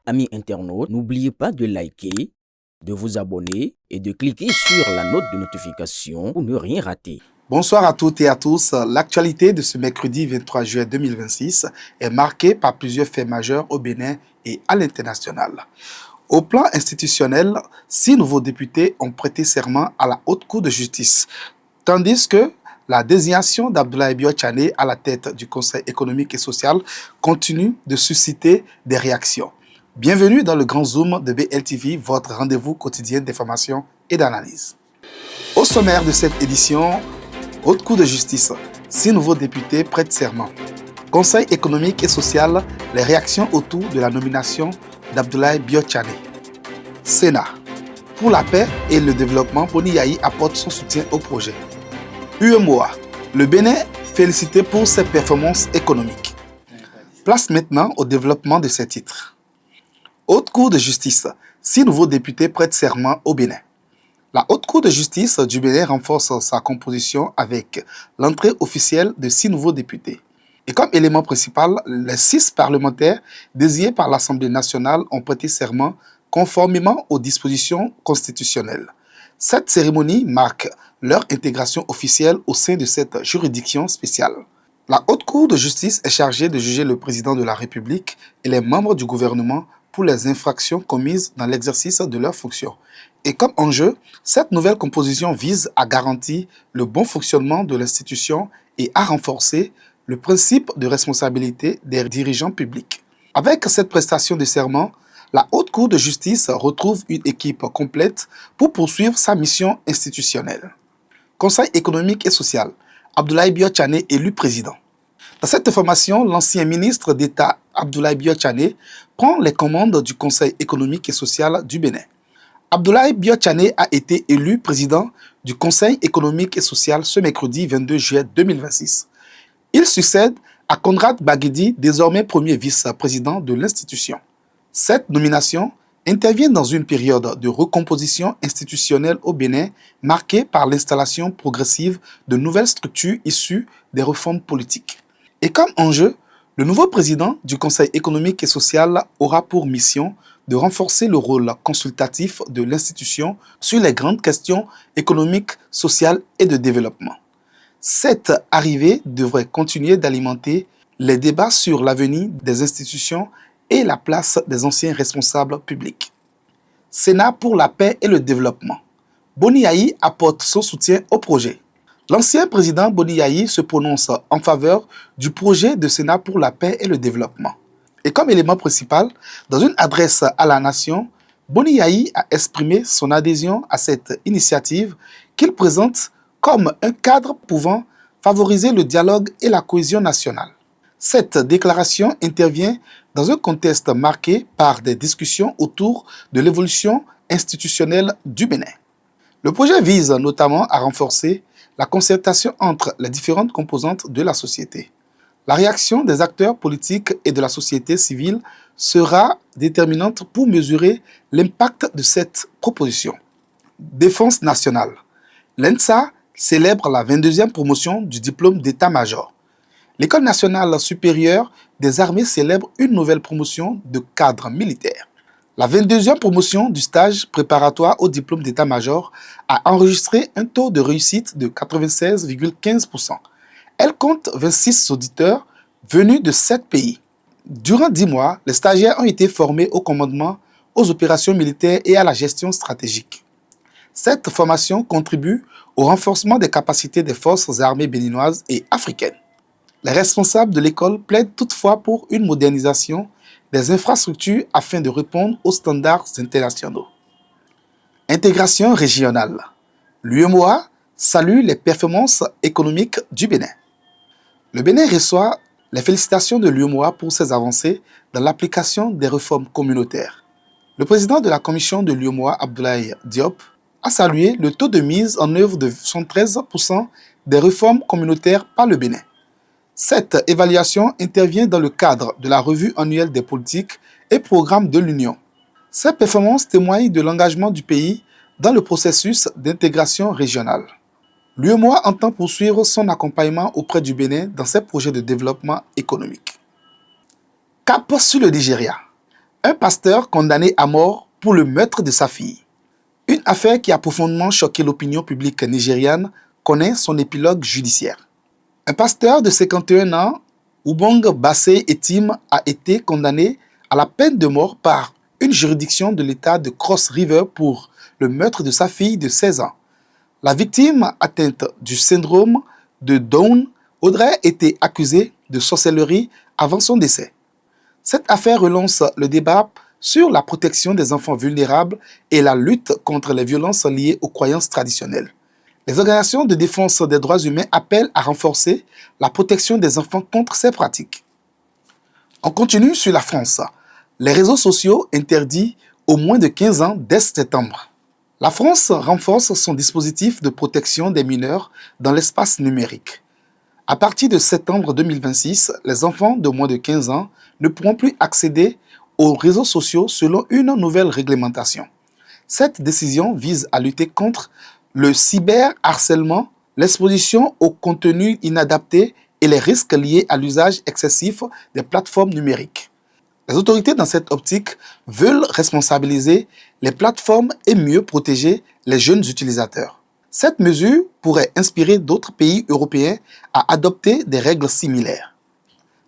Amis internautes, n'oubliez pas de liker, de vous abonner et de cliquer sur la note de notification pour ne rien rater. Bonsoir à toutes et à tous. L'actualité de ce mercredi 23 juillet 2026 est marquée par plusieurs faits majeurs au Bénin et à l'international. Au plan institutionnel, 6 nouveaux députés ont prêté serment à la Haute Cour de justice, tandis que la désignation d'Abdoulaye Biotchané à la tête du Conseil économique et social continue de susciter des réactions. Bienvenue dans le Grand Zoom de BLTV, votre rendez-vous quotidien d'information et d'analyse. Au sommaire de cette édition, Haute Cour de justice, 6 nouveaux députés prêtent serment. Conseil économique et social, les réactions autour de la nomination d'Abdoulaye Biotchané. Sénat, pour la paix et le développement, Boni Yayi apporte son soutien au projet. UEMOA, le Bénin félicité pour ses performances économiques. Place maintenant au développement de ces titres. Haute Cour de justice, 6 nouveaux députés prêtent serment au Bénin. La Haute Cour de justice du Bénin renforce sa composition avec l'entrée officielle de 6 nouveaux députés. Et comme élément principal, les 6 parlementaires désignés par l'Assemblée nationale ont prêté serment conformément aux dispositions constitutionnelles. Cette cérémonie marque leur intégration officielle au sein de cette juridiction spéciale. La Haute Cour de justice est chargée de juger le président de la République et les membres du gouvernement pour les infractions commises dans l'exercice de leurs fonctions. Et comme enjeu, cette nouvelle composition vise à garantir le bon fonctionnement de l'institution et à renforcer le principe de responsabilité des dirigeants publics. Avec cette prestation de serment, la Haute Cour de justice retrouve une équipe complète pour poursuivre sa mission institutionnelle. Conseil économique et social, Abdoulaye Biotchané élu président. Dans cette formation, l'ancien ministre d'État Abdoulaye Biotchané prend les commandes du Conseil économique et social du Bénin. Abdoulaye Biotchané a été élu président du Conseil économique et social ce mercredi 22 juillet 2026. Il succède à Conrad Baguedi, désormais premier vice-président de l'institution. Cette nomination intervient dans une période de recomposition institutionnelle au Bénin marquée par l'installation progressive de nouvelles structures issues des réformes politiques. Et comme enjeu, le nouveau président du Conseil économique et social aura pour mission de renforcer le rôle consultatif de l'institution sur les grandes questions économiques, sociales et de développement. Cette arrivée devrait continuer d'alimenter les débats sur l'avenir des institutions et la place des anciens responsables publics. Sénat pour la paix et le développement. Boni Yayi apporte son soutien au projet. L'ancien président Boni Yayi se prononce en faveur du projet de Sénat pour la paix et le développement. Et comme élément principal, dans une adresse à la nation, Boni Yayi a exprimé son adhésion à cette initiative qu'il présente comme un cadre pouvant favoriser le dialogue et la cohésion nationale. Cette déclaration intervient dans un contexte marqué par des discussions autour de l'évolution institutionnelle du Bénin. Le projet vise notamment à renforcer la concertation entre les différentes composantes de la société. La réaction des acteurs politiques et de la société civile sera déterminante pour mesurer l'impact de cette proposition. Défense nationale. L'ENSA célèbre la 22e promotion du diplôme d'état-major. L'École nationale supérieure des armées célèbre une nouvelle promotion de cadre militaire. La 22e promotion du stage préparatoire au diplôme d'état-major a enregistré un taux de réussite de 96,15%. Elle compte 26 auditeurs venus de 7 pays. Durant 10 mois, les stagiaires ont été formés au commandement, aux opérations militaires et à la gestion stratégique. Cette formation contribue au renforcement des capacités des forces armées béninoises et africaines. Les responsables de l'école plaident toutefois pour une modernisation des infrastructures afin de répondre aux standards internationaux. Intégration régionale. L'UEMOA salue les performances économiques du Bénin. Le Bénin reçoit les félicitations de l'UEMOA pour ses avancées dans l'application des réformes communautaires. Le président de la commission de l'UEMOA, Abdoulaye Diop, a salué le taux de mise en œuvre de 73% des réformes communautaires par le Bénin. Cette évaluation intervient dans le cadre de la revue annuelle des politiques et programmes de l'Union. Ces performances témoignent de l'engagement du pays dans le processus d'intégration régionale. L'UEMOA entend poursuivre son accompagnement auprès du Bénin dans ses projets de développement économique. Cap sur le Nigeria. Un pasteur condamné à mort pour le meurtre de sa fille. Une affaire qui a profondément choqué l'opinion publique nigériane connaît son épilogue judiciaire. Un pasteur de 51 ans, Ubong Bassey Etim, a été condamné à la peine de mort par une juridiction de l'État de Cross River pour le meurtre de sa fille de 16 ans. La victime atteinte du syndrome de Down aurait été accusée de sorcellerie avant son décès. Cette affaire relance le débat sur la protection des enfants vulnérables et la lutte contre les violences liées aux croyances traditionnelles. Les organisations de défense des droits humains appellent à renforcer la protection des enfants contre ces pratiques. On continue sur la France. Les réseaux sociaux interdits aux moins de 15 ans dès septembre. La France renforce son dispositif de protection des mineurs dans l'espace numérique. À partir de septembre 2026, les enfants de moins de 15 ans ne pourront plus accéder aux réseaux sociaux selon une nouvelle réglementation. Cette décision vise à lutter contre le cyberharcèlement, l'exposition aux contenus inadaptés et les risques liés à l'usage excessif des plateformes numériques. Les autorités dans cette optique veulent responsabiliser les plateformes et mieux protéger les jeunes utilisateurs. Cette mesure pourrait inspirer d'autres pays européens à adopter des règles similaires.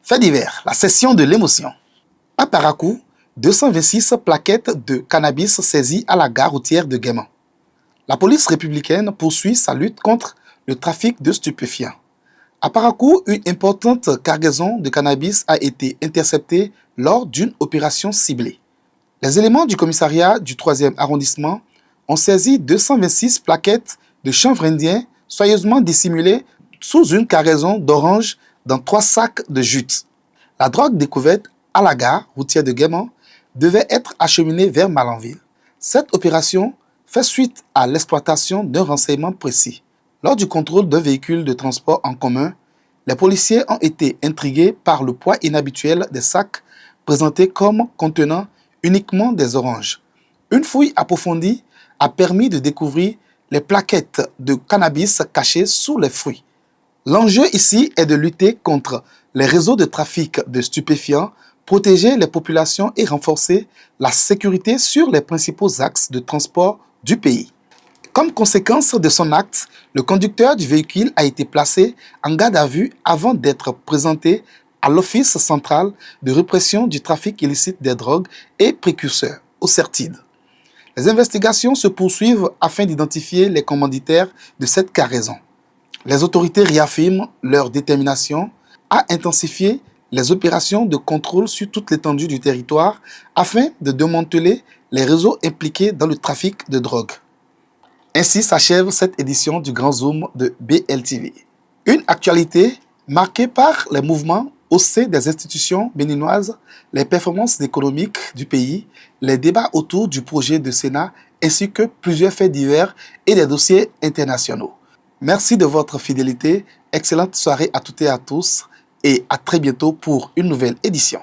Fait divers, la session de l'émotion. À Parakou, 226 plaquettes de cannabis saisies à la gare routière de Guéman. La police républicaine poursuit sa lutte contre le trafic de stupéfiants. À Parakou, une importante cargaison de cannabis a été interceptée lors d'une opération ciblée. Les éléments du commissariat du 3e arrondissement ont saisi 226 plaquettes de chanvre indien soigneusement dissimulées sous une cargaison d'oranges dans 3 sacs de jute. La drogue découverte à la gare routière de Guéman devait être acheminée vers Malanville. Cette opération fait suite à l'exploitation d'un renseignement précis. Lors du contrôle d'un véhicule de transport en commun, les policiers ont été intrigués par le poids inhabituel des sacs présentés comme contenant uniquement des oranges. Une fouille approfondie a permis de découvrir les plaquettes de cannabis cachées sous les fruits. L'enjeu ici est de lutter contre les réseaux de trafic de stupéfiants, protéger les populations et renforcer la sécurité sur les principaux axes de transport du pays. Comme conséquence de son acte, le conducteur du véhicule a été placé en garde à vue avant d'être présenté à l'Office central de répression du trafic illicite des drogues et précurseurs, au CERTID. Les investigations se poursuivent afin d'identifier les commanditaires de cette cargaison. Les autorités réaffirment leur détermination à intensifier les opérations de contrôle sur toute l'étendue du territoire afin de démanteler les réseaux impliqués dans le trafic de drogue. Ainsi s'achève cette édition du Grand Zoom de BLTV. Une actualité marquée par les mouvements au sein des institutions béninoises, les performances économiques du pays, les débats autour du projet de Sénat ainsi que plusieurs faits divers et des dossiers internationaux. Merci de votre fidélité, excellente soirée à toutes et à tous et à très bientôt pour une nouvelle édition.